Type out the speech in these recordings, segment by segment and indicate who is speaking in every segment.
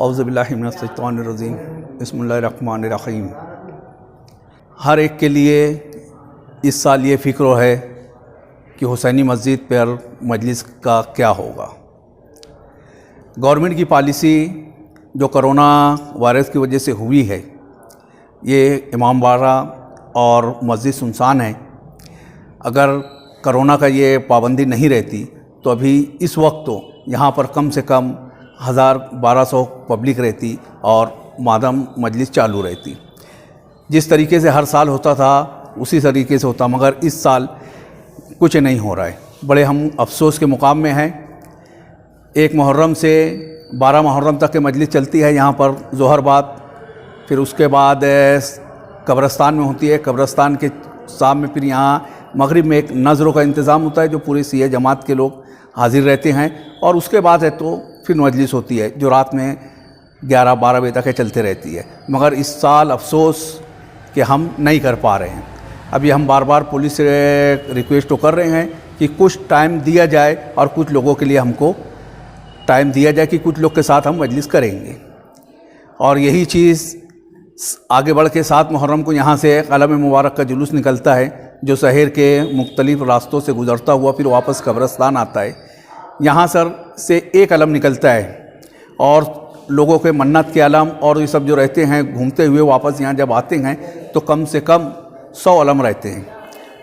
Speaker 1: औज़ुबिल्लाहि मिनश्शैतानिर्रजीम बिस्मिल्लाहिर्रहमानिर्रहीम। हर एक के लिए इस साल ये फ़िक्र है कि हुसैनी मस्जिद पर मजलिस का क्या होगा। गवर्नमेंट की पॉलिसी जो कोरोना वायरस की वजह से हुई है, ये इमामबाड़ा और मस्जिद सुनसान है। अगर कोरोना का ये पाबंदी नहीं रहती तो अभी इस वक्त तो यहाँ पर कम से कम 1000-1200 पब्लिक रहती और मादम मजलिस चालू रहती। जिस तरीके से हर साल होता था उसी तरीके से होता, मगर इस साल कुछ नहीं हो रहा है। बड़े हम अफसोस के मुकाम में हैं। 1 मुहर्रम से 12 मुहर्रम तक के मजलिस चलती है यहाँ पर ज़ोहर बाद, फिर उसके बाद कब्रस्तान में होती है। कब्रस्तान के सामने फिर यहाँ मगरिब में एक नज़रों का इंतज़ाम होता है जो पूरी सिया जमात के लोग हाजिर रहते हैं, और उसके बाद है तो फिर मजलिस होती है जो रात में 11-12 बजे तक चलते रहती है। मगर इस साल अफसोस कि हम नहीं कर पा रहे हैं। अभी हम बार बार पुलिस से रिक्वेस्ट तो कर रहे हैं कि कुछ टाइम दिया जाए और कुछ लोगों के लिए हमको टाइम दिया जाए कि कुछ लोग के साथ हम मजलिस करेंगे। और यही चीज़ आगे बढ़ के 7 मुहर्रम को यहाँ से कलम मुबारक का जुलूस निकलता है जो शहर के मुख्तलिफ़ रास्तों से गुज़रता हुआ फिर वापस कब्रस्तान आता है। यहाँ सर से एक अलम निकलता है और लोगों के मन्नत के अलम और ये सब जो रहते हैं घूमते हुए वापस यहाँ जब आते हैं तो कम से कम 100 अलम रहते हैं।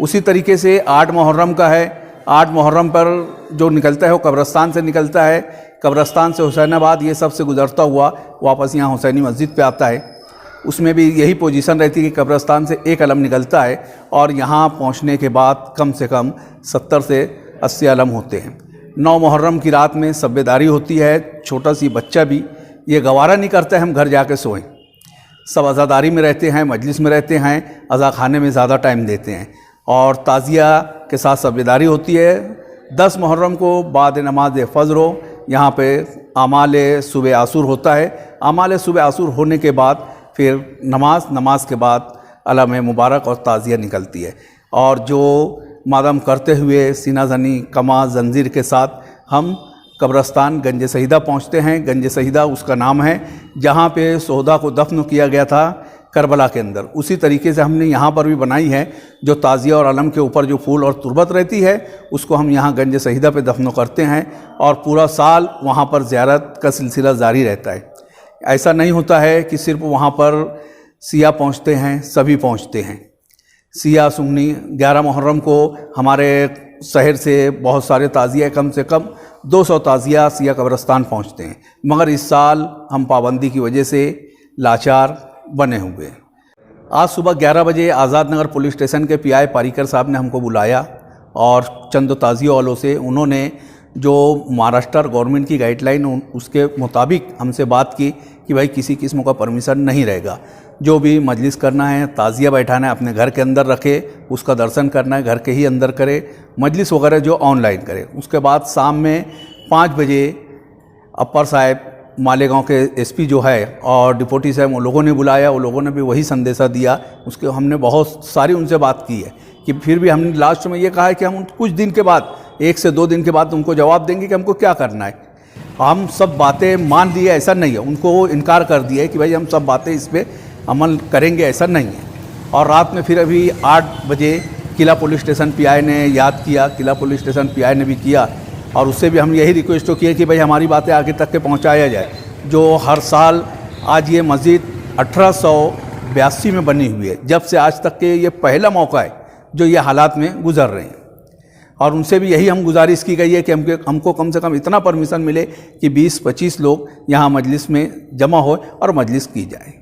Speaker 1: उसी तरीके से 8 मुहर्रम का है। 8 मुहर्रम पर जो निकलता है वो कब्रस्तान से निकलता है। कब्रस्तान से हुसैनाबाद ये सब से गुज़रता हुआ वापस यहाँ हुसैनी मस्जिद पे आता है। उसमें भी यही पोजीशन रहती है कि कब्रस्तान से एक अलम निकलता है और यहाँ पहुँचने के बाद कम से कम 70 से 80 अलम होते हैं। 9 मुहर्रम की रात में सब्बेदारी होती है। छोटा सी बच्चा भी ये गवारा नहीं करता है हम घर जाके सोएं। सब अज़ादारी में रहते हैं, मजलिस में रहते हैं, अज़ा खाने में ज़्यादा टाइम देते हैं और ताज़िया के साथ सब्बेदारी होती है। 10 मुहर्रम को बाद नमाज फ़ज्र यहाँ पे आमाल सुबह आसुर होता है। आमाल सुबह आसुर होने के बाद फिर नमाज के बाद अलम मुबारक और ताज़िया निकलती है। और जो मादम करते हुए सीना ज़नी कमा जंजीर के साथ हम कब्रस्तान गंज शहीदा पहुँचते हैं। गंज शहीदा उसका नाम है जहाँ पे सोहदा को दफन किया गया था करबला के अंदर। उसी तरीके से हमने यहाँ पर भी बनाई है जो ताज़िया और अलम के ऊपर जो फूल और तुरबत रहती है उसको हम यहाँ गंज शहीदा पे दफन करते हैं और पूरा साल वहाँ पर ज़ियारत का सिलसिला जारी रहता है। ऐसा नहीं होता है कि सिर्फ वहाँ पर सिया पहुँचते हैं, सभी पहुँचते हैं। सिया सुन्नी 11 मुहर्रम को हमारे शहर से बहुत सारे ताज़िया, कम से कम 200 ताज़िया सिया कब्रस्तान पहुँचते हैं। मगर इस साल हम पाबंदी की वजह से लाचार बने हुए। आज सुबह 11 बजे आज़ाद नगर पुलिस स्टेशन के पीआई पारीकर साहब ने हमको बुलाया और चंद ताज़िया वालों से उन्होंने जो महाराष्ट्र गवर्नमेंट की गाइडलाइन उसके मुताबिक हमसे बात की कि भाई किसी किस्म का परमिशन नहीं रहेगा। जो भी मजलिस करना है, ताज़िया बैठाना है, अपने घर के अंदर रखे, उसका दर्शन करना है घर के ही अंदर करे, मजलिस वगैरह जो ऑनलाइन करे। उसके बाद शाम में 5 बजे अपर साहब मालेगांव के एसपी जो है और डिप्टी साहब उन लोगों ने बुलाया। वो लोगों ने भी वही संदेशा दिया। उसके हमने बहुत सारी उनसे बात की है कि फिर भी हमने लास्ट में ये कहा है कि हम कुछ दिन के बाद 1 से 2 दिन के बाद उनको जवाब देंगे कि हमको क्या करना है। हम सब बातें मान दिए ऐसा नहीं है, उनको इनकार कर दिया है कि भाई हम सब बातें इस पर अमल करेंगे, ऐसा नहीं है। और रात में फिर अभी 8 बजे किला पुलिस स्टेशन पीआई ने याद किया, किला पुलिस स्टेशन पीआई ने भी किया और उससे भी हम यही रिक्वेस्ट तो किए कि भाई हमारी बातें आगे तक के पहुंचाया जाए। जो हर साल आज ये मस्जिद 1882 में बनी हुई है, जब से आज तक के ये पहला मौका है जो ये हालात में गुजर रहे हैं। और उनसे भी यही हम गुजारिश की गई है कि हमको कम से कम इतना परमिशन मिले कि 20-25 लोग यहाँ मजलिस में जमा हो और मजलिस की जाए।